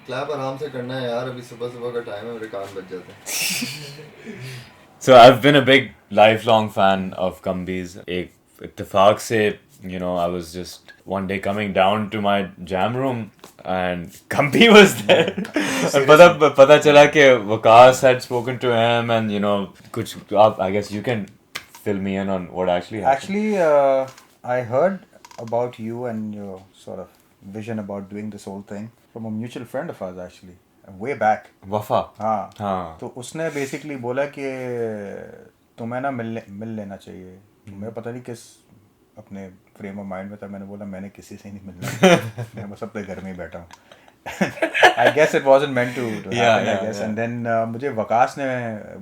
Clap आराम से करना है यार, अभी सुबह सुबह का टाइम है, मेरे कान बज जाते हैं. So I've been a big lifelong fan of Gumby's. एक इत्तेफाक से, you know, I was just one day coming down to my jam room and Gumby was there. And पता चला कि Waqas had spoken to him and you know कुछ I guess you can fill me in on what actually happened. Actually, I heard about you and your sort of vision about doing this whole thing from a mutual friend of ours actually, way back. वफा. हाँ हाँ. तो उसने basically बोला कि तुम्हें ना मिल लेना चाहिए. मैं पता नहीं किस अपने फ्रेम ऑफ माइंड में था. मैंने बोला मैंने किसी से नहीं मिलना. मैं बस अपने घर में ही बैठा हूँ. I guess it wasn't meant to happen, Yeah, I guess. yeah. And then मुझे वकास ने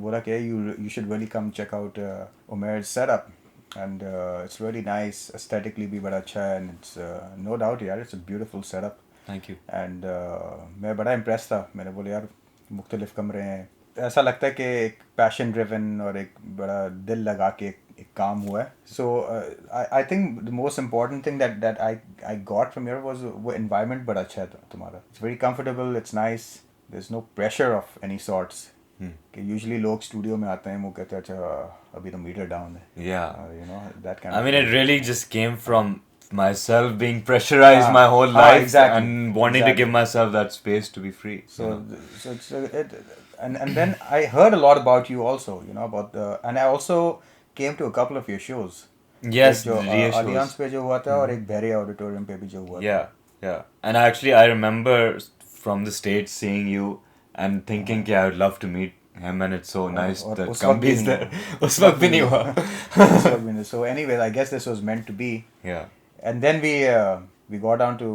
बोला कि you should really come check out Umair's setup. And it's really nice, aesthetically भी बड़ा अच्छा है. And it's no doubt यार, it's a beautiful setup. Thank you. And मैं बड़ा impressed था. मैंने बोला यार मुख्तलिफ कमरे हैं. ऐसा लगता है कि एक पैशन ड्रिवन और एक बड़ा दिल लगा के एक काम हुआ है. So I think the most important thing that I got from here was वो एनवायरनमेंट बड़ा अच्छा है तुम्हारा. It's very comfortable, it's nice, there is no pressure of any sorts. कि यूजुअली लोग स्टूडियो में आते हैं वो कहते हैं अच्छा अभी तो मीटर डाउन है. Yeah. You know that kind I of mean, thing. it really just came from myself being pressurized my whole life exactly. and wanting to give myself that space to be free. So, so it's and then I heard a lot about you also, you know, about the, and I also came to a couple of your shows. Yes, एक जो Ria shows. Allianz पे जो हुआ था और एक बहरे auditorium पे भी जो हुआ था. Yeah, yeah. And actually, I remember from the stage seeing you and thinking कि I would love to meet him, and it's so nice और that उस वक्त भी Gumby is नहीं there. हुआ. उस वक्त भी नहीं हुआ. So anyway, I guess this was meant to be. Yeah. And then we got down to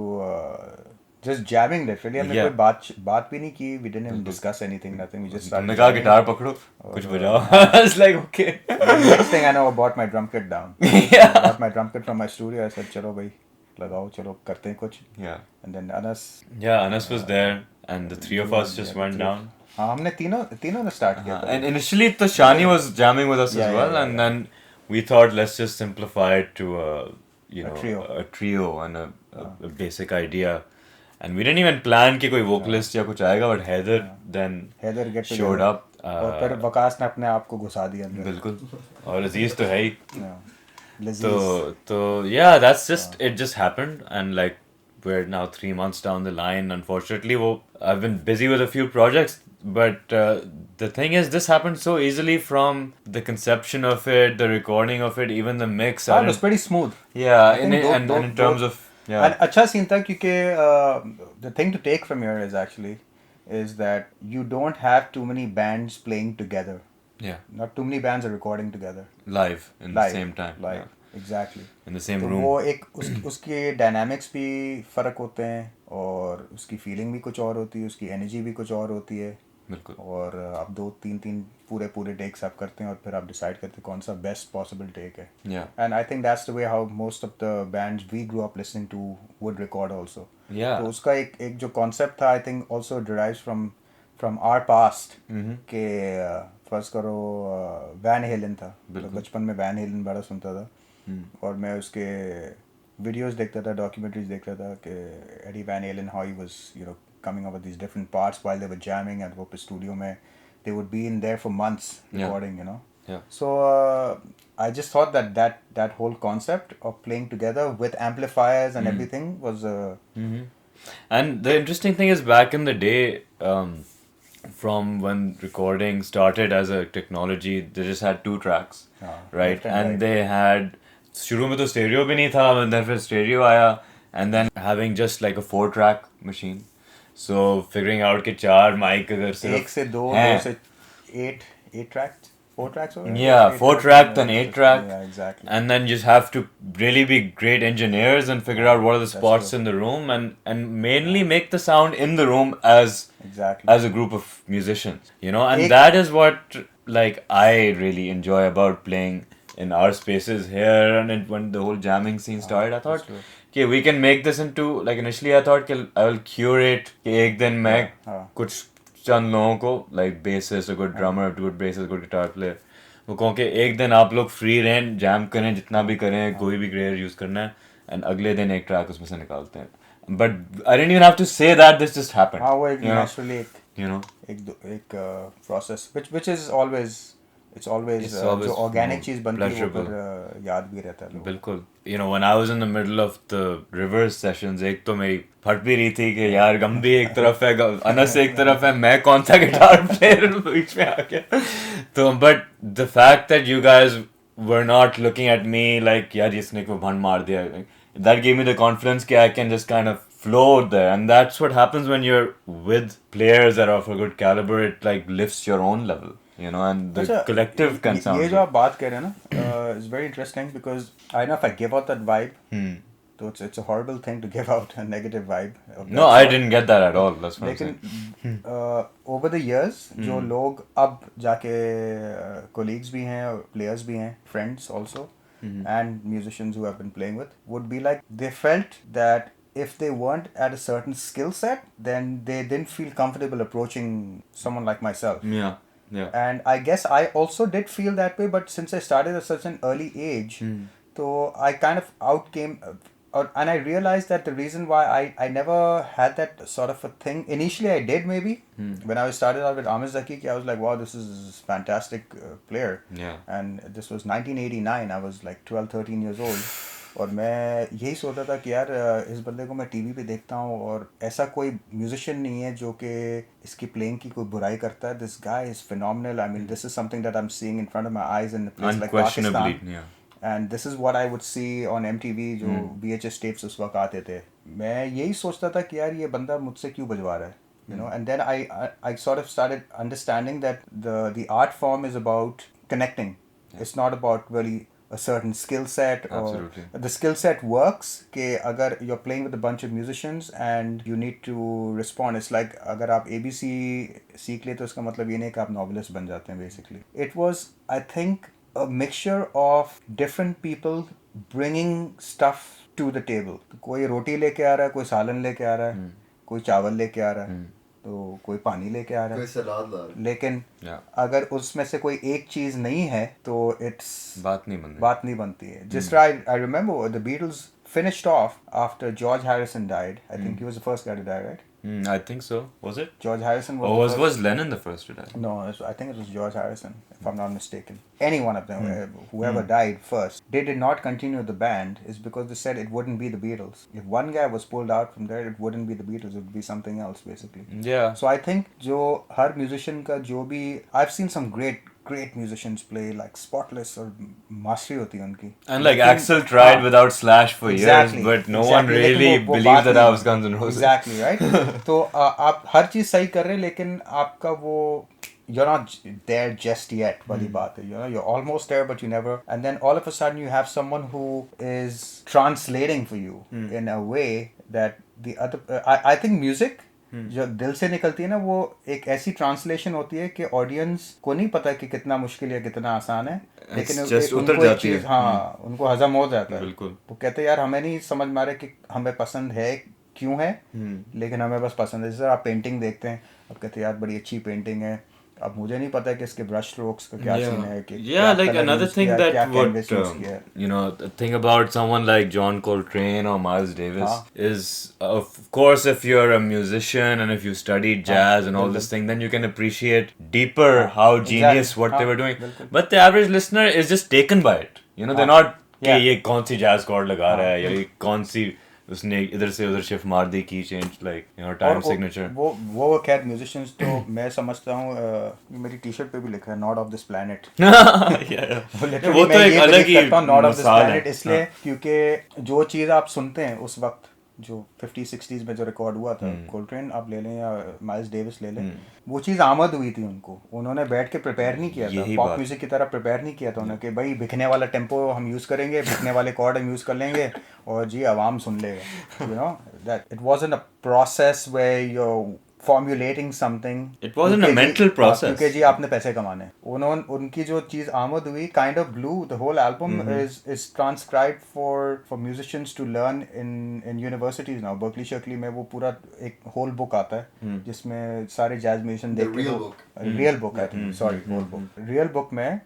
just jamming literally. हमने Yeah. कोई बात भी नहीं की. We didn't even discuss anything, nothing. We just started तुमने कहा jamming. गिटार पकड़ो कुछ बजाओ. I was like okay. Next thing I know, I bought my drum kit down. Yeah. I bought my drum kit from my studio. I said, चलो भाई लगाओ, चलो करते हैं कुछ. Yeah. And then Anas. Yeah, Anas was there, and the three of us just went down. हाँ हमने तीनों ने start किया था. And initially, the Shani was jamming with us Yeah, as well, yeah, and then we thought let's just simplify it to a trio and a basic idea. And we didn't even plan कि कोई vocalist या कुछ आएगा, but Heather then Heather get showed together. up. और फिर वकास ने अपने आप को घुसा दिया अंदर. बिल्कुल. और अजीज तो है ही. Lizzie. तो yeah, that's just it just happened, and like we're now 3 months down the line. Unfortunately, I've been busy with a few projects, but the thing is, this happened so easily from the conception of it, the recording of it, even the mix. It was pretty smooth. Yeah, I think and in terms of yeah. And अच्छा scene था क्योंकि the thing to take from here is that you don't have too many bands playing together. Yeah. Not too many bands are recording together. Live in the same time. Live, Yeah. exactly. In the same तो room. वो एक उसके dynamics भी फर्क होते हैं और उसकी feeling भी कुछ और होती है, उसकी energy भी कुछ और होती है. बिल्कुल. और आप 2-3 पूरे takes आप करते हैं और फिर आप decide करते हैं कौन सा best possible take है. Yeah. And I think that's the way how most of the bands we grew up listening to would record also. Yeah. तो उसका एक जो concept था, I think also derives from our past. कि first करो van Helen था. बचपन में वैन हेलन बड़ा सुनता था. और मैं उसके वीडियोस देखता था, डॉक्यूमेंट्रीज देखता था कि Eddie Van Halen how he was coming up with these different parts while they were jamming at वो studio में. They would be in there for months recording, you know. Yeah. So I just thought that whole concept of playing together with amplifiers and everything was And the interesting thing is, back in the day, from when recording started as a technology, they just had 2 tracks, right? And they had शुरू में तो stereo भी नहीं था, and then फिर stereo आया, and then having just like a 4-track machine. So figuring out कि 4 mic अगर सिर्फ 1 से 2 से 8 tracks. 4 tracks over? Yeah, 4 track, then 8 track. Yeah, exactly. And then you just have to really be great engineers and figure out what are the spots in the room and mainly make the sound in the room as a group of musicians, you know. And that is what like I really enjoy about playing in our spaces here. And when the whole jamming scene started, I thought okay, we can make this into like initially I thought I will curate कि एक दिन मैं कुछ चंद लोगों को like bassist, a good drummer, good bassist, good guitar player, वो कहूँ कि एक दिन आप लोग फ्री रहें, जैम करें जितना भी करें, कोई भी ग्रेयर यूज़ करना है, and अगले दिन एक ट्रैक उसमें से निकालते हैं. but I didn't even have to say that. This just happened. हाँ वो एक you know, naturally you know. एक process which is always it's always जो organic चीज बनती है वो फिर याद भी रहता है लोगों को. बिल्कुल. You know, when I was in the middle of the reverse sessions, एक तो मेरी फट भी रही थी कि यार गम्बी एक तरफ है, अनस एक तरफ है, मैं कौन सा गिटार प्लेयर बीच में आ गया. तो but the fact that you guys were not looking at me like यार इसने को भंड मार दिया, that gave me the confidence कि I can just kind of flow there, and that's what happens when you're with players that are of a good caliber. It like lifts your own level, you know, and the collective can sound ये जो आप बात कर रहे हैं ना is very interesting because I know if I give out that vibe so it's a horrible thing to give out a negative vibe. No, I didn't get that at all. That's what I'm saying. लेकिन over the years जो लोग अब जाके colleagues भी हैं और players भी हैं, friends also and musicians who I've been playing with would be like they felt that if they weren't at a certain skill set then they didn't feel comfortable approaching someone like myself. Yeah. And I guess I also did feel that way, but since I started at such an early age, so I kind of outcame, and I realized that the reason why I never had that sort of a thing, initially I did maybe, when I started out with Amir Zaki, I was like, wow, this is a fantastic player. Yeah. And this was 1989, I was like 12, 13 years old. और मैं यही सोचता था कि यार इस बंदे को मैं टीवी पे देखता हूँ और ऐसा कोई म्यूजिशियन नहीं है जो कि इसकी प्लेइंग की कोई बुराई करता है. This guy is phenomenal. I mean this is something that I am seeing in front of my eyes in place like Pakistan. And this is what I would see on MTV जो VHS tapes उस वक्त आते थे. मैं यही सोचता था कि यार ये बंदा मुझसे क्यों बजवा रहा है, you know. And then I sort of started understanding that the art form is about connecting. It's not about really a certain skill set. Absolutely. Or the skill set works कि अगर you're playing with a bunch of musicians and you need to respond. It's like अगर आप ABC सीख ले तो इसका मतलब ये नहीं कि आप novelist बन जाते हैं basically. It was, I think, a mixture of different people bringing stuff to the table. कोई रोटी लेके आ रहा है, कोई सालन लेके आ रहा है, कोई चावल लेके आ रहा है, तो कोई पानी लेके आ रहा है, कोई सलाद ला रहा है. लेकिन अगर उसमें से कोई एक चीज नहीं है तो बात नहीं बनती है. Just I remember the Beatles finished off after George Harrison died. I think he was the first guy to die, right? I think so. Was it? George Harrison was was Lennon the first to die? No, I think it was George Harrison, if I'm not mistaken. Any one of them, whoever died first, they did not continue the band is because they said it wouldn't be the Beatles. If one guy was pulled out from there, it wouldn't be the Beatles, it would be something else basically. Yeah. So I think जो हर musician का जो भी, I've seen some great musicians play like spotless और mastery होती है उनकी. And like Axl tried without Slash for years, but no one really believed that I was Guns N' Roses. Exactly, right? तो आप हर चीज सही कर रहे हैं लेकिन आपका वो you're not there just yet वाली बात है. You know, you're almost there but you never, and then all of a sudden you have someone who is translating for you in a way that the other I think music जो दिल से निकलती है ना वो एक ऐसी translation होती है कि ऑडियंस को नहीं पता कि कितना मुश्किल या कितना आसान है, लेकिन उनको एक चीज उनको हजम हो जाता है. वो कहते हैं यार हमें नहीं समझ में आ रहा कि हमें पसंद है क्यों है, लेकिन हमें बस पसंद है. जैसे आप पेंटिंग देखते हैं, अब कहते हैं यार बड़ी अच्छी पेंटिंग है, अब मुझे नहीं पता कि इसके ब्रश स्ट्रोक्स का क्या सीन है कि like another thing that what you know, the thing about someone like John Coltrane or Miles Davis is of course if you're a musician and if you studied jazz and all this thing, then you can appreciate deeper how genius what they were doing. But the average listener is just taken by it, you know. They're not कि ये कौन सी jazz chord लगा रहा है या ये कौन सी उसने इधर से उधर शिफ्ट मार दी, की change, like you know time signature. वो खैर म्यूजिशियंस तो मैं समझता हूँ मेरी टी-शर्ट पे भी लिखा है नॉट ऑफ दिस प्लैनेट. वो तो एक अलग ही नॉट ऑफ दिस प्लैनेट इसलिए क्योंकि जो चीज़ आप सुनते हैं उस वक्त जो 50-60s में जो रिकॉर्ड हुआ था, कोल्ट्रेन आप ले लें या माइल्स डेविस ले लें, वो चीज़ आमद हुई थी उनको. उन्होंने बैठ के प्रिपेयर नहीं किया था, पॉप म्यूजिक की तरह प्रिपेयर नहीं किया था उन्होंने कि भाई बिकने वाला टेम्पो हम यूज़ करेंगे, बिकने वाले कॉर्ड हम यूज़ कर लेंगे और जी आवाम सुन लेगा. You know that it wasn't a process where you formulating something. It wasn't a mental process. क्योंकि जी आपने पैसे कमाने. उनकी जो चीज़ आमद हुई kind of blew. The whole album is transcribed for musicians to learn in universities now. Berkeley Shirkley में वो पूरा एक whole book आता है जिसमें सारे jazz musicians देख के real book I think sorry whole book real book में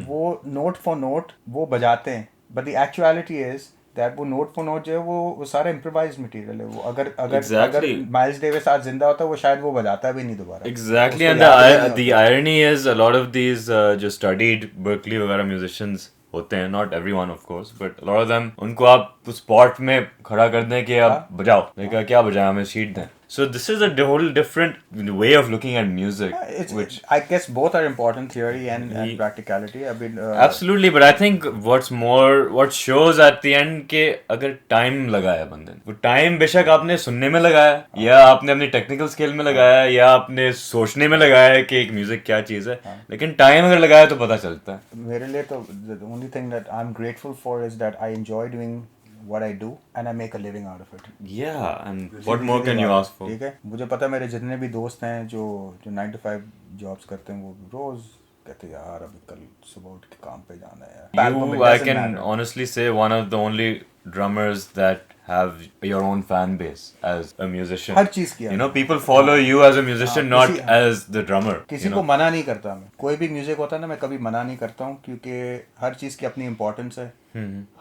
वो note for note वो बजाते हैं. But the actuality is that वो note for note जो है वो सारा improvised material है. वो अगर Exactly. Miles Davis आज जिंदा होता वो शायद वो बजाता भी नहीं दोबारा. Exactly, उसको and याद भी नहीं the होता. irony is a lot of these just studied Berkeley वगैरह musicians होते हैं, not everyone of course, but a lot of them, उनको आप उस spot में खड़ा कर दें कि आप बजाओ, देखा क्या बजाया हमें sheet दें. So this is a whole different way of looking at music, which I guess both are important, theory and practicality. I mean, absolutely, but I think what shows at the end के अगर time लगाया बंदे ने, वो time बेशक आपने सुनने में लगाया या आपने अपनी technical skill में लगाया या आपने सोचने में लगाया कि एक music क्या चीज़ है, लेकिन time अगर लगाया तो पता चलता है. मेरे लिए तो the only thing that I'm grateful for is that I enjoy doing what I do and I make a living out of it. Yeah, and what more can you ask for? ठीक है, मुझे पता है मेरे जितने भी दोस्त हैं जो 9 to 5 jobs करते हैं वो रोज कहते हैं यार अभी कल सुबह उठ के काम पे जाना है यार. I can honestly say one of the only drummers that have your own fan base as a musician. हर चीज किया. You know, people follow you as a musician, not as the drummer. किसी को मना नहीं करता मैं. कोई भी म्यूजिक होता है ना मैं कभी मना नहीं करता हूँ क्योंकि हर चीज की अपनी इम्पोर्टेंस है.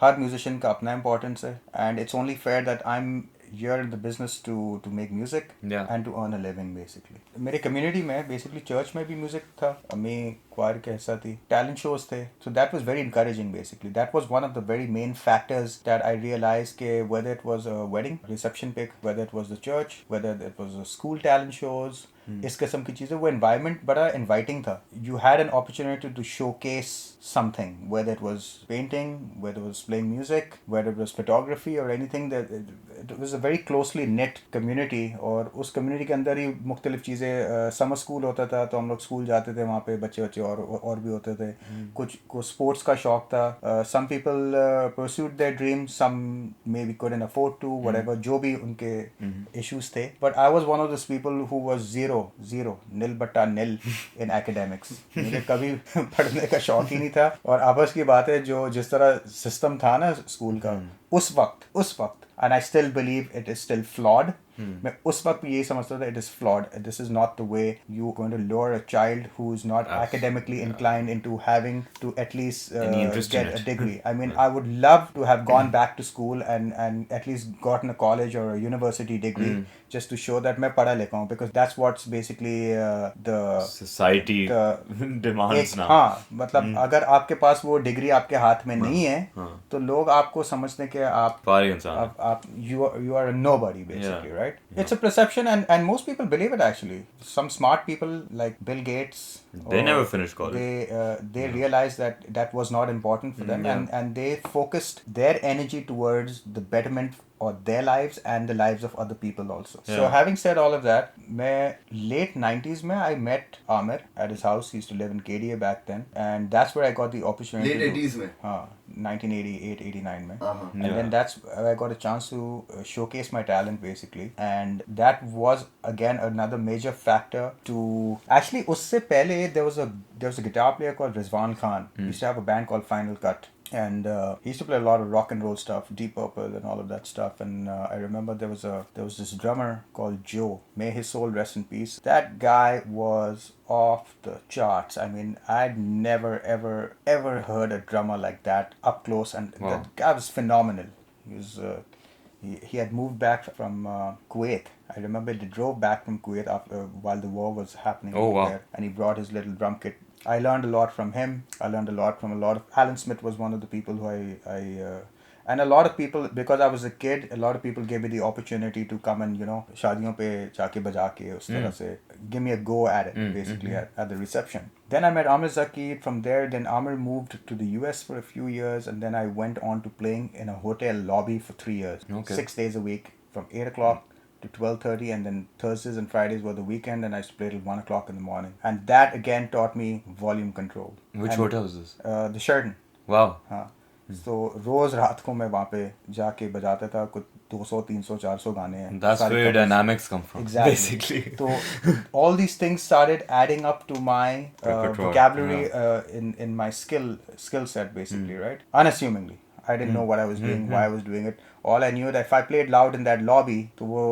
हर म्यूजिशियन का अपना इम्पोर्टेंस है and it's only fair that I'm you're in the business to make music and to earn a living basically. मेरे community में basically church में भी music था, मैं choir के हिस्सा थी, talent shows थे, so that was very encouraging basically. That was one of the very main factors that I realized कि whether it was a wedding reception pick, whether it was the church, whether it was a school talent shows, इस किस्म की चीज़ें वो environment बड़ा inviting था. You had an opportunity to showcase something, whether it was painting, whether it was playing music, whether it was photography or anything. That it was a very closely knit community और उस community के अंदर ही मुख्तलिफ चीज़ें summer school होता था तो हम लोग school जाते थे वहाँ पे बच्चे और भी होते थे. कुछ को sports का शौक था. Some people pursued their dreams, some maybe couldn't afford to, whatever, जो भी उनके issues थे. But I was one of those people who was zero, nil बट्टा nil in academics. मुझे कभी पढ़ने का शौक ही नहीं था और आपस की बात है जो जिस तरह सिस्टम था ना स्कूल का उस वक्त and I still believe it is still flawed. मैं उस वक्त भी यही समझता था it is flawed. This is not the way you're going to lure a child who is not academically inclined into having to at least get a degree. I mean, I would love to have gone back to school and at least gotten a college or a university degree just to show that मैं पढ़ा लिखा हूँ because that's what's basically the society demands now. हाँ मतलब अगर आपके पास वो degree आपके हाथ में नहीं है तो लोग आपको समझते हैं कि आप you are a nobody basically, right? It's a perception and most people believe it actually. Some smart people like Bill Gates, they never finished college. They realized that was not important for them and they focused their energy towards the betterment of their lives and the lives of other people also. So having said all of that, मैं late 90s में I met Amir at his house. He used to live in KDA back then and that's where I got the opportunity. Late 80s में? हाँ 1988-89 में. And then that's where I got a chance to showcase my talent basically and that was again another major factor to actually उससे पहले there was a guitar player called Rizwan Khan. He used to have a band called Final Cut. And he used to play a lot of rock and roll stuff, Deep Purple and all of that stuff. And I remember there was this drummer called Joe. May his soul rest in peace. That guy was off the charts. I mean, I'd never ever heard a drummer like that up close, and that guy was phenomenal. He was he had moved back from Kuwait. I remember they drove back from Kuwait after while the war was happening there, and he brought his little drum kit. I learned a lot from him. I learned a lot from a lot of... Alan Smith was one of the people who and a lot of people, because I was a kid, a lot of people gave me the opportunity to come and, you know, शादियों पे जाके बजा के उस तरह से give me a go at it, basically, at the reception. Then I met Amir Zakir. From there, then Amir moved to the US for a few years, and then I went on to playing in a hotel lobby for 3 years. 6 days a week, from 8 o'clock to 12:30, and then Thursdays and Fridays were the weekend, and I used to play till 1 o'clock in the morning. And that again taught me volume control. Which hotel was this? The Sheraton. Wow. हाँ. So रोज रात को मैं वहाँ पे जाके बजाता था कुछ 200, 300, 400 गाने हैं. That's where your dynamics come from. Exactly. Basically. So all these things started adding up to my vocabulary in my skill set basically, right? Unassumingly. I didn't know what I was doing, why I was doing it. All I knew that if I played loud in that lobby, तो वो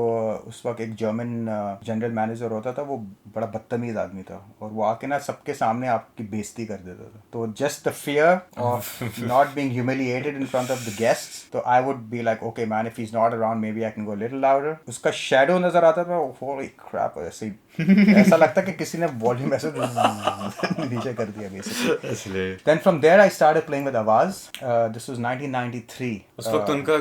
उस वक्त एक German general manager होता था, वो बड़ा बदतमीज आदमी था और वो आके ना सबके सामने आपकी बेइज्जती कर देता था. तो just the fear of not being humiliated in front of the guests, तो I would be like, okay man, if he's not around, maybe I can go a little louder. उसका shadow नजर आता था, holy crap, ऐसे ऐसा लगता कि किसी ने वॉल्यूम ऐसे नीचे कर दिया basically. Then from there I started playing with Awaz. This was 1993. उस वक्त उनका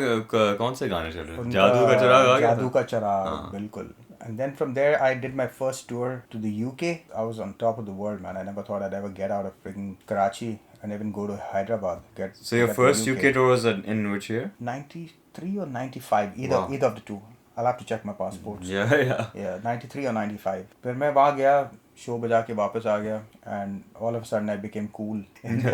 कौन से गाने चल रहे थे? जादू का चिराग आ गया था? जादू का चिराग, बिल्कुल. And then from there, I did my first tour to the UK. I was on top of the world, man. I never thought I'd ever get out of freaking Karachi and even go to Hyderabad. So your first UK tour was in which year? 93 or 95, either of the two. I'll have to check my passports. Yeah, 93 or 95. फिर मैं वहाँ गया, show बजा के वापस आ गया, and all of a sudden I became cool in the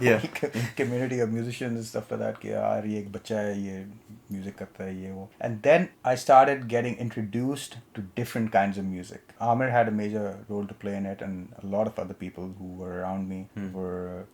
whole community of musicians and stuff like that. कि यार ये एक बच्चा है, ये music करता है, ये वो. And then I started getting introduced to different kinds of music. Umair had a major role to play in it, and a lot of other people who were around me were.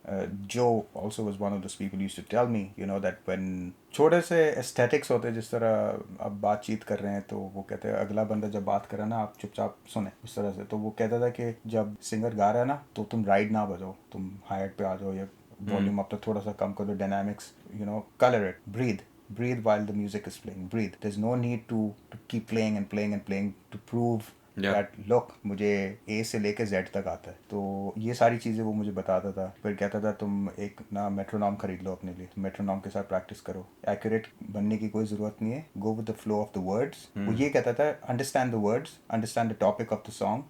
Joe also was one of those people who used to tell me, you know, that when छोटे से aesthetics होते हैं, जिस तरह अब बातचीत कर रहे हैं तो वो कहते हैं अगला बंदा जब बात कर रहा है ना, आप चुपचाप सुने उस तरह से. तो वो कहता था कि जब सिंगर गा रहा है ना, तो तुम राइड ना बजाओ, तुम हाइट पे आ जाओ, या वॉल्यूम अब तो थोड़ा सा कम करो, dynamics, you know, colour it, breathe while the music is playing. Breathe. There's no need to keep playing and playing and playing to prove that look, मुझे A से लेके Z तक आता है. तो ये सारी चीज़ें वो मुझे बताता था. फिर कहता था तुम एक ना मेट्रोनॉम खरीद लो अपने लिए, मेट्रोनॉम के साथ प्रैक्टिस करो. एक्यूरेट बनने की कोई ज़रूरत नहीं है. Go with the flow of the words. वो ये कहता था, understand the words, understand the topic of the song,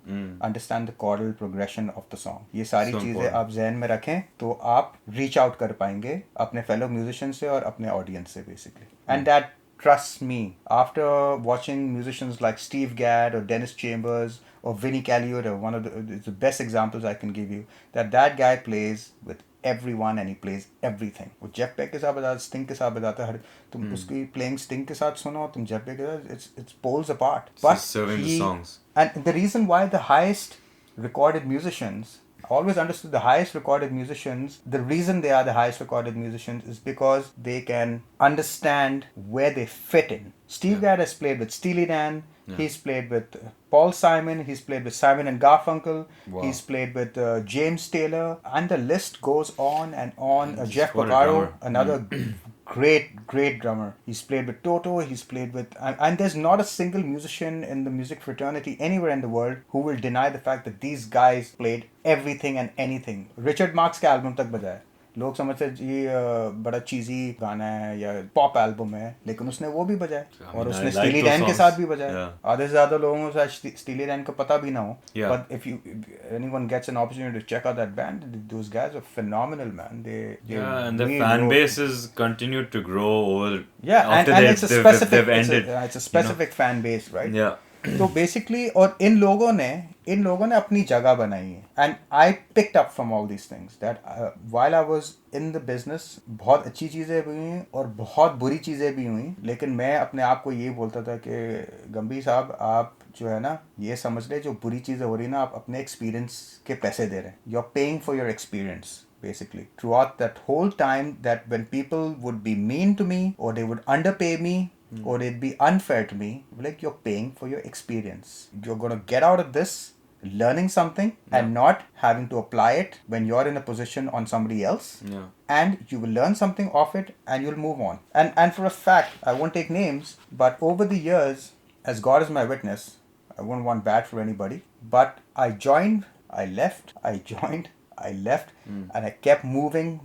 understand the chordal progression of the song. ये सारी चीज़ें आप जहन में रखें तो आप reach out कर पाएंगे अपने fellow musicians से और अपने audience से basically. And that, trust me, after watching musicians like Steve Gadd or Dennis Chambers or Vinnie Colaiuta, one of the best examples I can give you, that guy plays with everyone and he plays everything. वो Jeff Beck के साथ बजाता, Sting के साथ बजाता है, तुम उसकी playing Sting के साथ सुनो, तुम Jeff Beck के साथ, it's poles apart. But serving the songs. And the reason why the highest recorded musicians, I always understood the highest recorded musicians, the reason they are the highest recorded musicians is because they can understand where they fit in. Steve Gadd has played with Steely Dan, he's played with Paul Simon, he's played with Simon and Garfunkel, he's played with James Taylor, and the list goes on and on. Jeff Porcaro, another great drummer. He's played with Toto, he's played with, and there's not a single musician in the music fraternity anywhere in the world who will deny the fact that these guys played everything and anything. Richard Marx के album तक बजाया. लोग समझते ये बड़ा चीजी गाना है या पॉप एल्बम है, लेकिन उसने वो भी बजाया और उसने स्टीली डैन के साथ भी बजाया. आधे से ज्यादा लोगों को शायद स्टीली डैन को पता भी ना हो, but if anyone gets an opportunity to check out that band, those guys are phenomenal, man. And the fan base has continued to grow over. And it's a specific fan base, right? तो basically और इन लोगों ने अपनी जगह बनाई है. And I picked up from all these things that while I was in the business. बहुत अच्छी चीज़ें भी हुई और बहुत बुरी चीज़ें भी हुई, लेकिन मैं अपने आप को ये बोलता था कि गंभी साहब, आप जो है ना, ये समझ ले, जो बुरी चीज़ें हो रही ना, आप अपने एक्सपीरियंस के पैसे दे रहे हैं. You are paying for your experience basically throughout that whole time, that when people would be mean to me or they would underpay me or they'd be unfair to me, like, you're paying for your experience. You're going to get out of this learning something and not having to apply it when you're in a position on somebody else. And you will learn something off it and you'll move on. And for a fact, I won't take names, but over the years, as God is my witness, I wouldn't want bad for anybody, but I joined, I left, I joined, I left, and I kept moving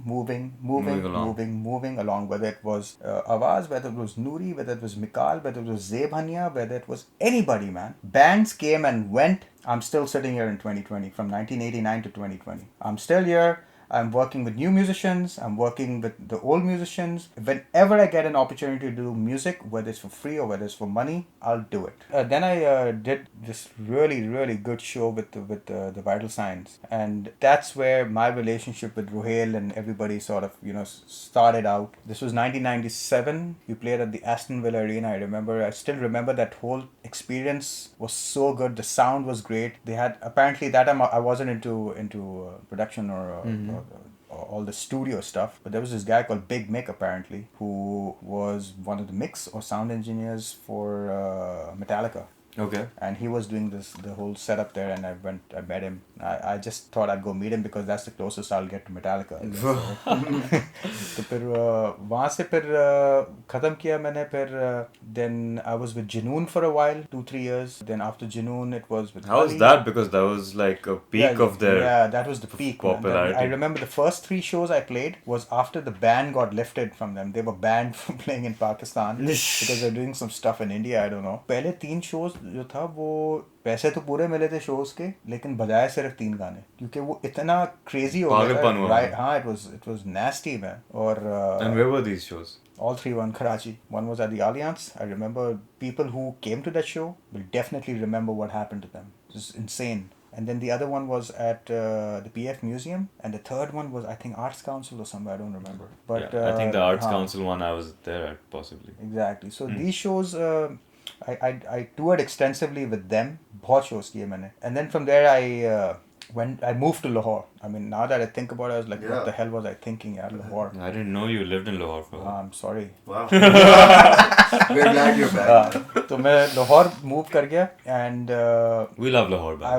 along, whether it was Awaz, whether it was Noori, whether it was Mikal, whether it was Zeb Hania, whether it was anybody, man. Bands came and went. I'm still sitting here in 2020, from 1989 to 2020. I'm still here. I'm working with new musicians. I'm working with the old musicians. Whenever I get an opportunity to do music, whether it's for free or whether it's for money, I'll do it. Then I did this really good show with the Vital Signs, and that's where my relationship with Ruhail and everybody sort of, you know, started out. This was 1997. We played at the Aston Villa Arena. I still remember that whole experience was so good. The sound was great. They had, apparently that time I wasn't into production or all the studio stuff. But there was this guy called Big Mick apparently, who was one of the mix or sound engineers for Metallica. Okay. And he was doing the whole setup there, and I met him. I just thought I'd go meet him because that's the closest I'll get to Metallica. तो फिर वहाँ से फिर ख़त्म किया मैंने फिर then I was with Junoon for a while, 2-3 years. Then after Junoon it was with How was Ali. that? Because that was like a peak of their that was the peak, man. popularity. I remember the first 3 shows I played was after the ban got lifted from them. They were banned from playing in Pakistan because they're doing some stuff in India, I don't know. पहले 3 shows जो था वो पैसे तो पूरे मिले थे shows के, लेकिन बजाए सिर्फ 3 गाने क्योंकि वो इतना crazy हो गया था. Right, हाँ, it was nasty, man. और and where were these shows? All 3 were in Karachi. One was at the Alliance. I remember people who came to that show will definitely remember what happened to them. It was insane. And then the other one was at the PF Museum, and the third one was I think Arts Council or somewhere, I don't remember. But I think the Arts Council one I was there at possibly. Exactly. So these shows, I toured extensively with them. बहुत shows किए मैंने. And then from there I moved to Lahore. I mean, now that I think about it, I was like, what the hell was I thinking, yaar, Lahore? I didn't know you lived in Lahore for a while. I'm sorry. Wow. We're glad you're back. तो मैं Lahore move कर गया and We love Lahore, man. I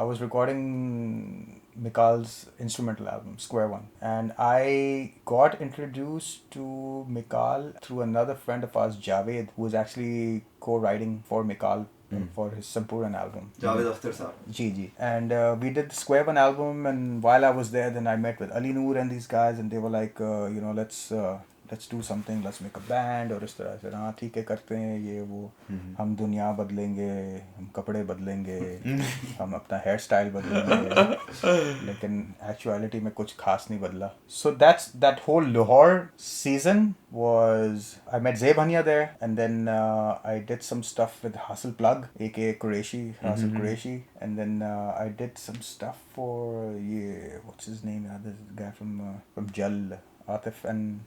was recording Mikal's instrumental album, Square One. And I got introduced to Mikal through another friend of ours, Javed, who was actually co-writing for Mikal for his Sampuran album. Javed Akhtar Saab. Ji. And we did the Square One album, and while I was there, then I met with Ali Noor and these guys, and they were like, let's do something, let's make a band और इस तरह से. हाँ ठीक है करते हैं ये वो. हम दुनिया बदलेंगे, हम कपड़े बदलेंगे, हम अपना हेयर स्टाइल बदलेंगे, लेकिन एक्चुअलिटी में कुछ खास नहीं बदला. So that whole Lahore season was, I met Zebania there, and then I did some stuff with Hasil Plug, aka Qureshi, Hasil Qureshi, and then I did some stuff for what's his name, this guy from Jal, Atif and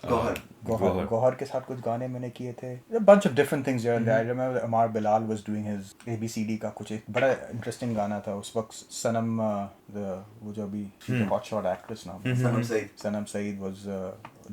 Gohar के साथ कुछ गाने मैंने किए थे. A bunch of different things here and there. I remember Amar Bilal was doing his ABCD का कुछ एक बड़ा interesting गाना था उस वक्त. Sanam वो जो अभी hotshot actress now, Sanam Saeed was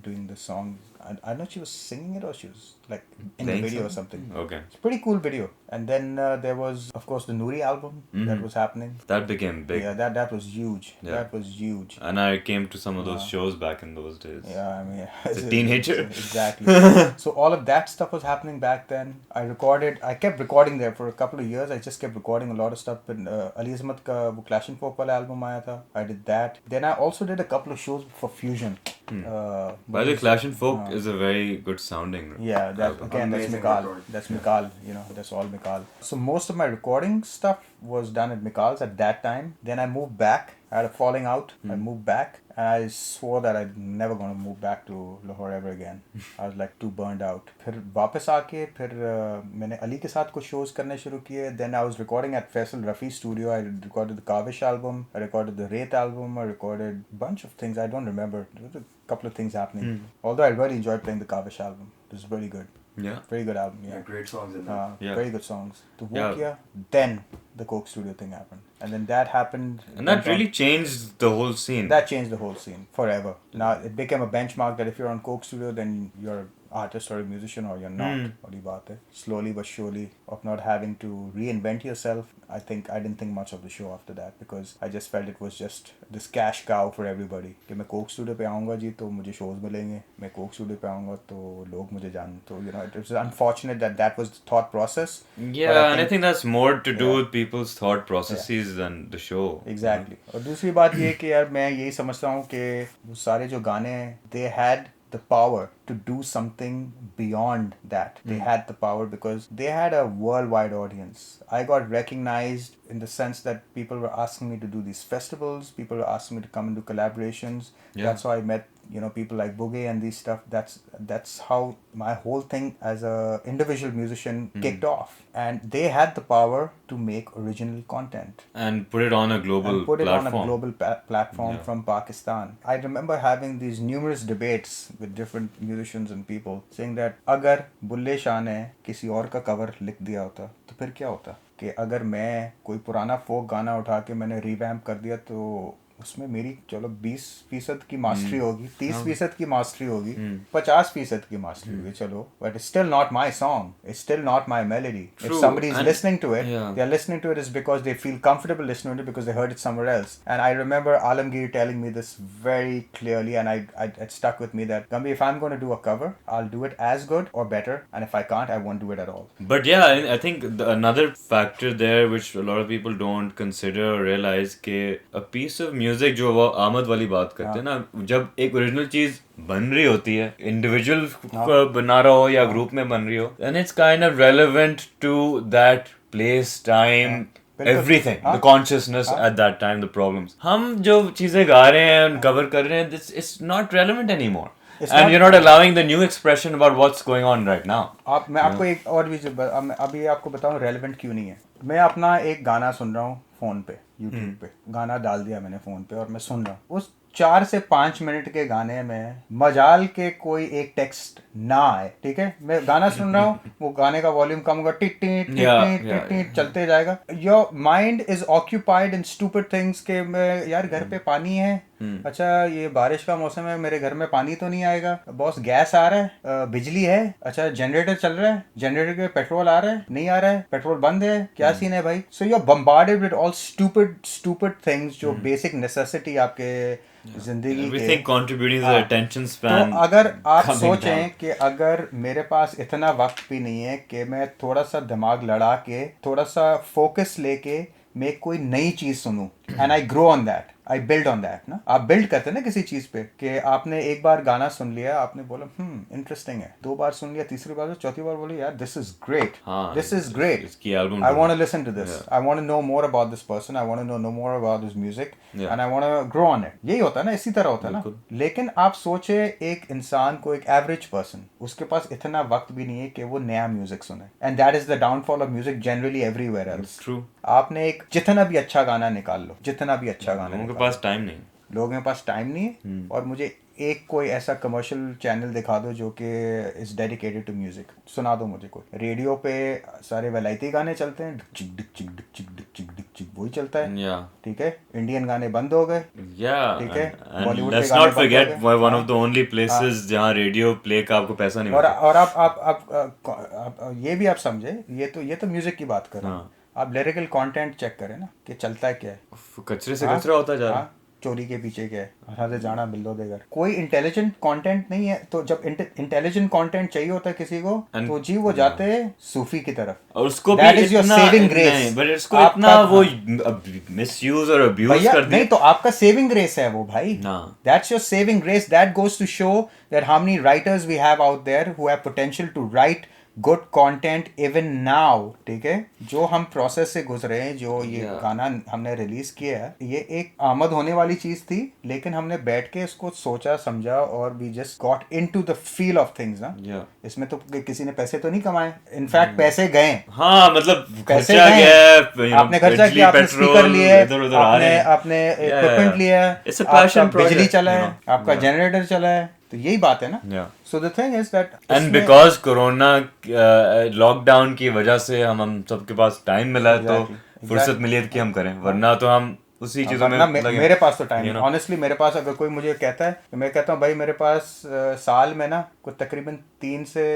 doing the song. I don't know if she was singing it or she was like in the video or something. Okay. It's a pretty cool video. And then there was, of course, the Noori album that was happening. That became big. Yeah, that was huge. Yeah. That was huge. And I came to some of those shows back in those days. Yeah, I mean... As a teenager. Exactly. So all of that stuff was happening back then. I kept recording there for a couple of years. I just kept recording a lot of stuff. But Ali Azmat ka wo Clash and Folk wala album aaya tha. I did that. Then I also did a couple of shows for Fusion. By the way, Clash and Folk is a very good sounding. Yeah, that's Mikal. That's Mikal, that's all Mikal. So most of my recording stuff was done at Mikal's at that time. Then I moved back. I had a falling out. I moved back. And I swore that I'm never going to move back to Lahore ever again. I was like too burned out. फिर वापस आके फिर मैंने अली के साथ कुछ shows करने शुरू किए. Then I was recording at Faisal Rafi's studio. I recorded the Kavish album. I recorded the Wraith album. I recorded a bunch of things. I don't remember. There was a couple of things happening. Although I really enjoyed playing the Kavish album. It was really good. Yeah. Very good album, yeah. Great songs in there. Very good songs. तो वो किया. Then the Coke Studio thing happened. And then that happened. And that really changed the whole scene. That changed the whole scene forever. Now it became a benchmark that if you're on Coke Studio, then you're an artist or a musician or you're not. बड़ी बात है. Slowly but surely, of not having to reinvent yourself, I didn't think much of the show after that because I just felt it was just this cash cow for everybody. कि मैं Coke Studio पे आऊँगा जी तो मुझे shows मिलेंगे. मैं Coke Studio पे आऊँगा तो लोग मुझे जान. तो it was unfortunate that was the thought process. Yeah, and I think that's more to do with people's thought processes than the show. Exactly. और दूसरी बात ये कि यार मैं यही समझता हूँ कि वो सारे जो गाने they had the power to do something beyond that. They had the power because they had a worldwide audience. I got recognized in the sense that people were asking me to do these festivals, people were asking me to come and do collaborations. Yeah. That's how I met people like Boogie and these stuff. That's how my whole thing as a individual musician kicked off. And they had the power to make original content and put it on a global platform from Pakistan. I remember having these numerous debates with different musicians and people saying that अगर बुल्ले शाह ने किसी और का cover लिख दिया होता तो फिर क्या होता कि अगर मैं कोई पुराना folk गाना उठा के मैंने revamp कर दिया तो उसमें मेरी चलो 20% की मास्टरी होगी, 30% की मास्टरी होगी, 50% की मास्टरी होगी, चलो, but it's still not my song, it's still not my melody. If True. somebody is And- listening to it, yeah. they are listening to it is because they feel comfortable listening to it because they heard it somewhere else. And I remember Alamgir telling me this very clearly, and it stuck with me that, Gumby, if I'm going to do a cover, I'll do it as good or better, and if I can't, I won't do it at all. But yeah, I think another factor there which a lot of people don't consider or realize कि a piece of music जो वो आमद वाली बात करते हैं ना, जब एक ओरिजिनल चीज बन रही होती है, इंडिविजुअल बना रहा हो या ग्रुप में बन रही हो, then it's kind of relevant to that place, time, everything, the consciousness at that time, the problems. हम जो चीजें गा रहे हैं, cover कर रहे हैं, it's not relevant anymore. And you're not allowing the new expression about what's going on right now. मैं आपको एक और भी अभी आपको बताऊं रेलेवेंट क्यों नहीं है. मैं अपना एक गाना सुन रहा हूँ फोन पे, यूट्यूब पे गाना डाल दिया मैंने फोन पे और मैं सुन रहा हूँ. उस 4 से 5 मिनट के गाने में मजाल के कोई एक टेक्स्ट ना आए, ठीक है, मैं गाना सुन रहा हूँ, वो गाने का वॉल्यूम कम होगा, tit tit tit tit tit चलते जाएगा. Your mind is occupied in stupid things के मैं यार घर पे पानी है, अच्छा ये बारिश का मौसम है, मेरे घर में पानी तो नहीं आएगा, बॉस गैस आ रहा है, बिजली है, अच्छा जनरेटर चल रहा है, जनरेटर के पेट्रोल आ रहा है, नहीं आ रहा है, पेट्रोल बंद है, क्या सीन है भाई. So you are bombarded with all stupid things जो बेसिक नेसेसिटी आपके जिंदगी Everything contributing to the attention span. तो अगर आप coming सोचें down. कि अगर मेरे पास इतना वक्त भी नहीं है कि मैं थोड़ा सा दिमाग लड़ा के थोड़ा सा फोकस लेके मैं कोई नई चीज सुनूं, and I grow on that, I build on that ना. आप बिल्ड करते हैं ना किसी चीज पे कि आपने एक बार गाना सुन लिया, आपने बोला इंटरेस्टिंग है, 2 बार सुन लिया, तीसरी बार, चौथी बार बोले यार this is great, this is great, इसकी album I want to listen to this, I want to know more about this person, I want to know more about this music, and I want to grow on it. यही होता है ना, इसी तरह होता है ना. लेकिन आप सोचे एक इंसान को, एक एवरेज पर्सन, उसके पास इतना वक्त भी नहीं है कि वो नया म्यूजिक सुने, and that is the downfall of music generally everywhere else. True. आपने एक जितना भी अच्छा गाना निकाल लो, जितना भी अच्छा गाना लोगों के निकाल पास टाइम नहीं. लो, लोगों के पास टाइम नहीं है. और मुझे एक कोई ऐसा कमर्शियल चैनल दिखा दो जो कि इज डेडिकेटेड टू म्यूजिक, सुना दो मुझे कोई. रेडियो पे सारे वैलायती गाने चलते हैं, डिक चिक डिक चिक डिक चिक डिक चिक डिक चिक वही चलता है. Yeah. ठीक है, इंडियन गाने बंद हो गए. Yeah. ठीक है, And बॉलीवुड let's के गाने not बंद हो forget गए. one of the only places जहाँ रेडियो प्ले का आपको पैसा नहीं मिलता. और आप ये भी आप समझे, ये तो म्यूजिक की बात कर रहे हैं. आप लिरिकल कंटेंट चेक करें ना कि चलता है क्या है. कचरे से कचरा होता जा रहा है. चोरी के पीछे क्या है, हर जाना बिल्लो देगर, कोई इंटेलिजेंट कंटेंट नहीं है. तो जब इंटेलिजेंट कंटेंट चाहिए होता है किसी को, तो जी वो जाते हैं सूफी की तरफ, और उसको That भी is your इतना saving grace. नहीं, but इसको इतना वो मिसयूज और अब्यूज भैया कर दिया. नहीं तो आपका सेविंग ग्रेस है वो भाई. That's your saving grace. That goes to show that how many writers we have out there who have potential to write good content even now. ठीक है, जो हम प्रोसेस से गुजरे हैं, जो ये गाना हमने रिलीज किया है, ये एक आमद होने वाली चीज थी, लेकिन हमने बैठ के इसको सोचा समझा और we just got into the feel of things ना. इसमें तो किसी ने पैसे तो नहीं कमाए, इनफैक्ट पैसे गए. हाँ, मतलब पैसे खर्चा गया, आपने खर्चा किया, आपने स्पीकर लिए, आपने इक्विपमेंट लिया, आपका बिजली चला है, आपका जनरेटर चला है. तो यही बात है ना. So the thing is that and because corona lockdown की वजह से हम सबके पास टाइम मिला है, तो फुर्सत मिली है कि हम करें, वरना तो हम उसी चीजों में लगे. मेरे पास तो टाइम ऑनेस्टली, मेरे पास अगर कोई मुझे कहता है तो मैं कहता हूँ भाई मेरे पास साल में ना कुछ तकरीबन 3 से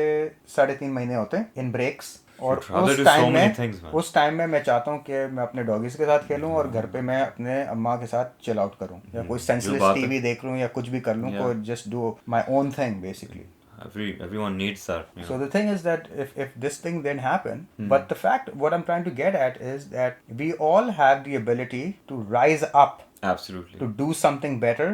3.5 महीने होते हैं इन ब्रेक्स. और उस टाइम में मैं चाहता हूँ कि मैं अपने डॉगीज के साथ खेलूं और घर पे मैं अपने अम्मा के साथ चिल आउट करूं, या कोई सेंसलेस टीवी देख लूं, या कुछ भी कर लूं, कोई just do my own thing basically. Everyone needs that. So the thing is that if this thing didn't happen, but the fact, what I'm trying to get at is that we all have the ability to rise up. Absolutely. To do something better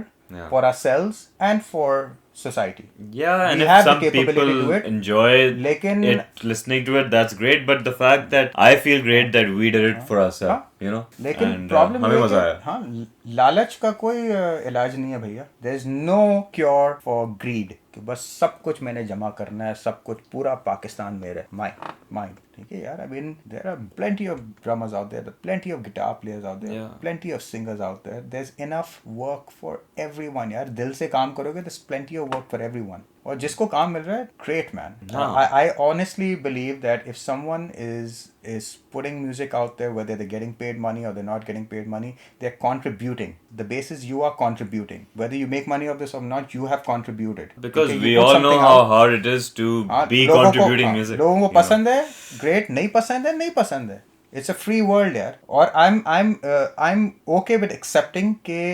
for ourselves and for society. Yeah, and we if have some the capability people to do it. enjoy it, listening to it, that's great. But the fact that I feel great that we did it for ourselves, you know. लेकिन problem हमें मजा आया. हाँ, लालच का कोई इलाज नहीं है भैया. There is no cure for greed. कि बस सब कुछ मैंने जमा करना है, सब कुछ पूरा पाकिस्तान मेरा है, माइंड. ठीक है यार, I mean there are plenty of drummers out there, plenty of guitar players out there, plenty of singers out there. There's enough work for everyone यार. दिल से काम करोगे there's plenty to work for everyone. और जिसको काम मिल रहा है, great man. हाँ. I honestly believe that if someone is putting music out there, whether they're getting paid money or they're not getting paid money, they're contributing. The base is you are contributing. Whether you make money of this or not, you have contributed. Because we all know how hard it is to be contributing music. लोगों को पसंद है, great. नहीं पसंद है, नहीं पसंद है. It's a free world यार. और I'm okay with accepting के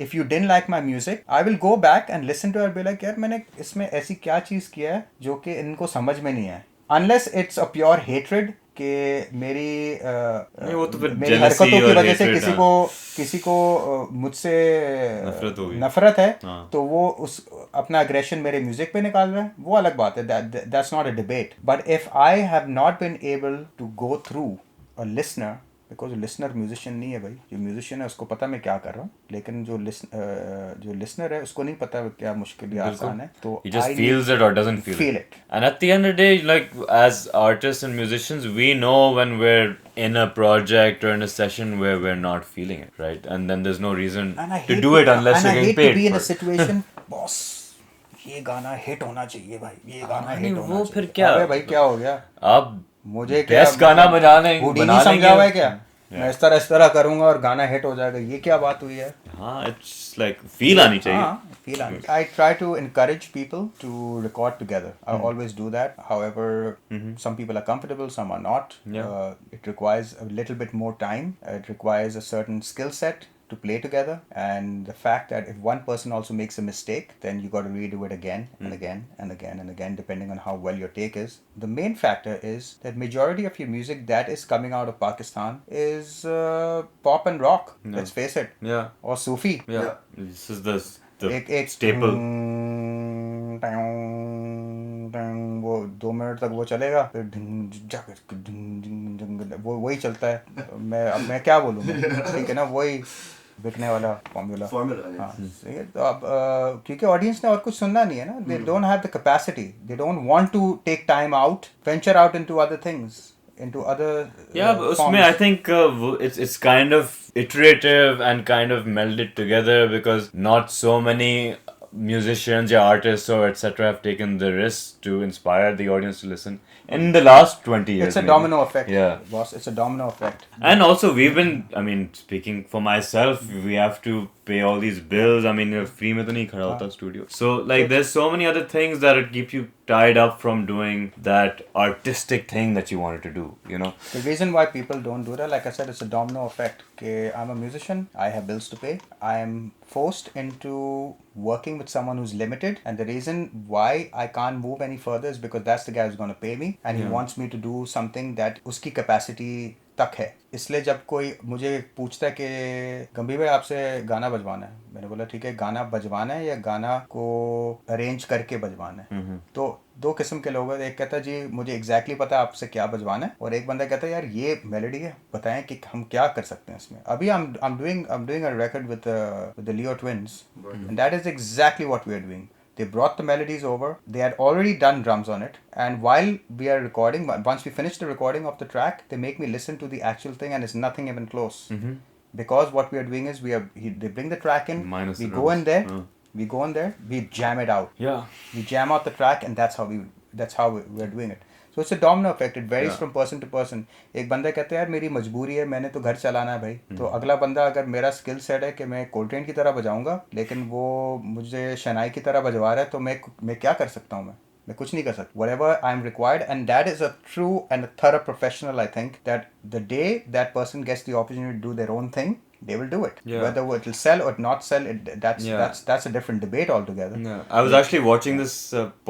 if you didn't like my music, I will go back and listen to it and be like, यार मैंने इसमें ऐसी क्या चीज़ किया है जो कि इनको समझ में नहीं है. Unless it's a pure hatred कि मेरी हरकतों की वजह से किसी को मुझसे नफरत है, तो वो उस अपना aggression मेरे म्यूजिक पे निकाल रहा है, वो अलग बात है. That's not a debate. But if I have not been able to go through a listener, because listener musician नहीं है भाई. जो म्यूजिशियन है उसको पता मैं क्या कर रहा हूँ, लेकिन जो लिसनर है उसको नहीं पता क्या मुश्किल या आसान है. तो he just feels it or doesn't feel it. And at the end of the day, like as artists and musicians, we know when we're in a project or in a session where we're not feeling it, right? And then there's no reason to do it unless you're getting paid. And I hate to be in a situation, boss, ये गाना hit होना चाहिए भाई, ये गाना hit होना चाहिए. फिर क्या? अरे भाई क्या हो गया? आप मुझे क्या गाना बना समझा हुआ है क्या? मैं इस तरह करूंगा और गाना हिट हो जाएगा. ये क्या बात हुई है? हाँ, it's like feel आनी चाहिए. Feel आनी. I try to encourage people to record together. I always do that. However, some people are comfortable, some are not. It requires a little bit more time. It requires a certain skill set to play together, and the fact that if one person also makes a mistake, then you got to redo it again and again and again and again, depending on how well your take is. The main factor is that majority of your music that is coming out of Pakistan is pop and rock. Let's face it. Or Sufi. This is the staple. वो 2 minute तक वो चलेगा, फिर वो वही चलता है. मैं क्या बोलूँ, ठीक है ना, वही बिकने वाला फॉर्मूला. हाँ, सही है. तो अब क्योंकि ऑडियंस ने और कुछ सुनना नहीं है ना, they don't have the capacity, they don't want to take time out, venture out into other things, into other usme I think it's kind of iterative and kind of melded together because not so many musicians or artists or etc have taken the risk to inspire the audience to listen in the last 20 years. It's a domino effect. Boss, it's a domino effect. And also we've been, I mean, speaking for myself, we have to pay all these bills. I mean, free mein to nahi khada hota studio. So like there's so many other things that would keep you tied up from doing that artistic thing that you wanted to do, you know. The reason why people don't do that, like I said, it's a domino effect. Okay, I'm a musician, I have bills to pay, I am forced into working with someone who's limited, and the reason why I can't move any further is because that's the guy who's going to pay me, and he wants me to do something that uski capacity तक है. इसलिए जब कोई मुझे पूछता है कि गंभी भाई आपसे गाना बजवाना है, मैंने बोला ठीक है, गाना बजवाना है या गाना को अरेंज करके बजवाना है. तो 2 किस्म के लोग हैं. एक कहता है जी मुझे एग्जैक्टली पता है आपसे क्या बजवाना है, और एक बंदा कहता है यार ये मेलोडी है, बताएं कि हम क्या कर सकते हैं इसमें. अभी I'm doing a record with the Leo twins, and that is exactly what we are doing. They brought the melodies over. They had already done drums on it. And while we are recording, once we finish the recording of the track, they make me listen to the actual thing, and it's nothing even close. Because what we are doing is they bring the track in, we go in there, we jam it out. We jam out the track, and that's how we are doing it. So it's a domino effect. It varies from person to person. एक बंदा कहता है यार मेरी मजबूरी है, मैंने तो घर चलाना है भाई. तो अगला बंदा अगर मेरा स्किल सेट है कि मैं कोल्ट्रेन की तरह बजाऊंगा, लेकिन वो मुझे शनाई की तरह बजवा रहा है, तो मैं क्या कर सकता हूँ. मैं कुछ नहीं कर सकता. Whatever I'm required, and that is a true and a thorough professional. I think that the day that person gets the opportunity to do their own thing, they will do it. Whether it will sell or not sell, that's a different debate altogether. I was actually watching this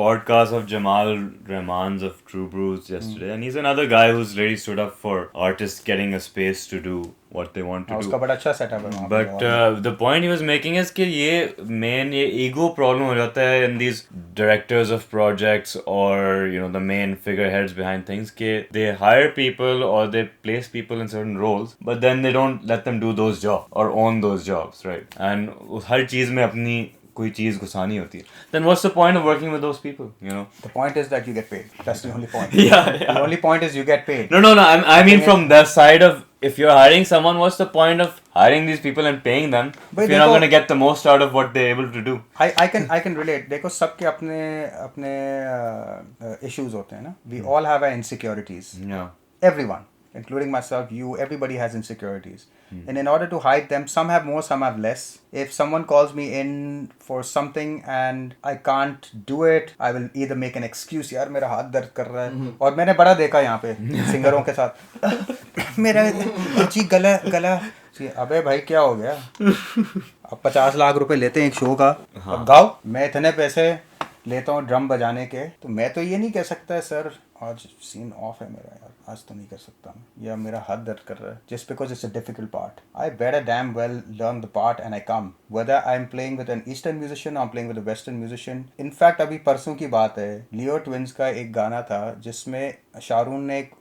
podcast of Jamal Rahman's of True Brews yesterday, and he's another guy who's really stood up for artists getting a space to do what they want to do. उसका बड़ा अच्छा setup है. But the point he was making is कि ये ego problem हो जाता है in these directors of projects or the main figureheads behind things कि they hire people or they place people in certain roles, but then they don't let them do those jobs or own those jobs, right? And हर चीज में अपनी कोई चीज घुसानी होती है. Then what's the point of working with those people, The point is that you get paid. That's the only point. The only point is you get paid. No, I mean from the side of if you're hiring someone, what's the point of hiring these people and paying them if you're not going to get the most out of what they're able to do? I can relate. देखो सबके अपने issues होते हैं ना. We all have our insecurities. Yeah. Everyone, including myself, you, everybody has insecurities. And in order to hide them, some have more, some have less. If someone calls me in for something and I can't do it, I will either make an excuse, यार मेरा हाथ दर्द कर रहा है. और मैंने बड़ा देखा यहाँ पे सिंगरों के साथ मेरा जी गला अबे भाई क्या हो गया. अब 50 लाख रुपए लेते हैं एक शो का. अब गाओ. मैं इतने पैसे लेता हूँ ड्रम बजाने के, तो मैं तो ये नहीं कह सकता सर आज सीन ऑफ है मेरा, यार आज तो नहीं कर सकता मैं, या मेरा हाथ दर्द कर रहा है. Just because it's a difficult part, I better damn well learn the part and I come, whether I am playing with an eastern musician, I am playing with a western musician. In fact अभी परसों की बात है, लियो twins का एक गाना था जिसमें शाहरुख ने एक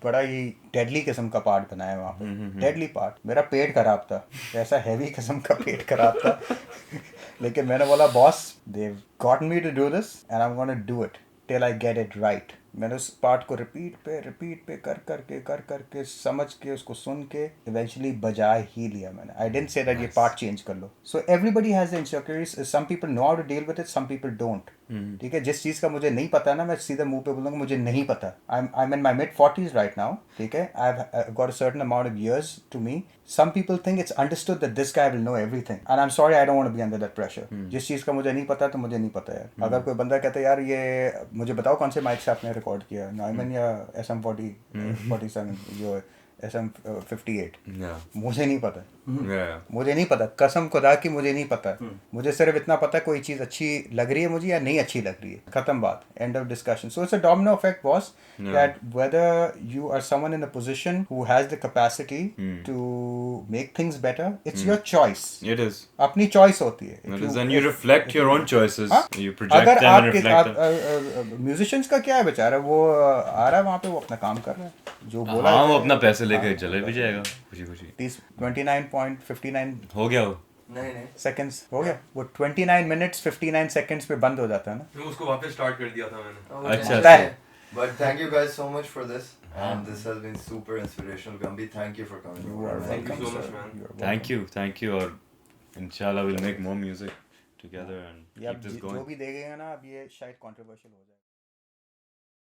बड़ा ही डेडली किस्म का पार्ट बनाया वहाँ पे. Deadly part. मेरा पेट खराब था, ऐसा हैवी किस्म का पेट खराब था. लेकिन मैंने बोला boss, they got me to do this and I am gonna do it till I get it right. मैंने उस पार्ट को रिपीट पे कर करके समझ के उसको सुन के इवेंचुअली बजा ही लिया मैंने. आई डिडंट से दैट ये पार्ट चेंज कर लो. So everybody has the insecurities. Some people know how to deal with it, some people don't. ठीक है, जिस चीज़ का मुझे नहीं पता ना, मैं सीधे मुंह पे बोलूँगा मुझे नहीं पता. I am in my mid-40s right now. ठीक है, I have got a certain amount of years to me. Some people think it's understood that this guy will know everything, and I'm sorry, I don't want to be under that pressure. जिस चीज़ का मुझे नहीं पता तो मुझे नहीं पता यार. अगर कोई बंदा कहता है यार ये मुझे बताओ कौन से माइक से आपने रिकॉर्ड किया, नॉयमन या SM47 जो SM58, मुझे नहीं पता. मुझे नहीं पता, कसम खुदा की मुझे नहीं पता. मुझे सिर्फ इतना पता कोई चीज़ अच्छी लग रही है मुझे या नहीं अच्छी लग रही है, खत्म बात, end of discussion. So it's a domino effect boss, that whether you are someone in a position who has the capacity to make things better, it's your choice. It is. अपनी चॉइस होती है. It is, and you reflect your own choices. You project अगर them and reflect them. Musicians का क्या है बेचारा, वो आ रहा है वहाँ पे, वो अपना काम कर रहा है, जो बोला हाँ, वो अपना पैसे लेके चले भी जाएगा खुशी. 29.59 हो गया वो. नहीं सेकंड्स हो गया. वो 29 minutes 59 seconds पे बंद हो जाता है ना. मैं उसको वापस स्टार्ट कर दिया था मैंने. अच्छा. But thank you guys so much for this, and this has been super inspirational. Gumby, thank you for coming. You are Thank you welcome, so much, sir. man. You are welcome. Thank you. और inshallah we'll make more music together and ये keep अब this जो going. भी देखेगा ना, अब ये शायद कंट्रोवर्शियल हो जाए.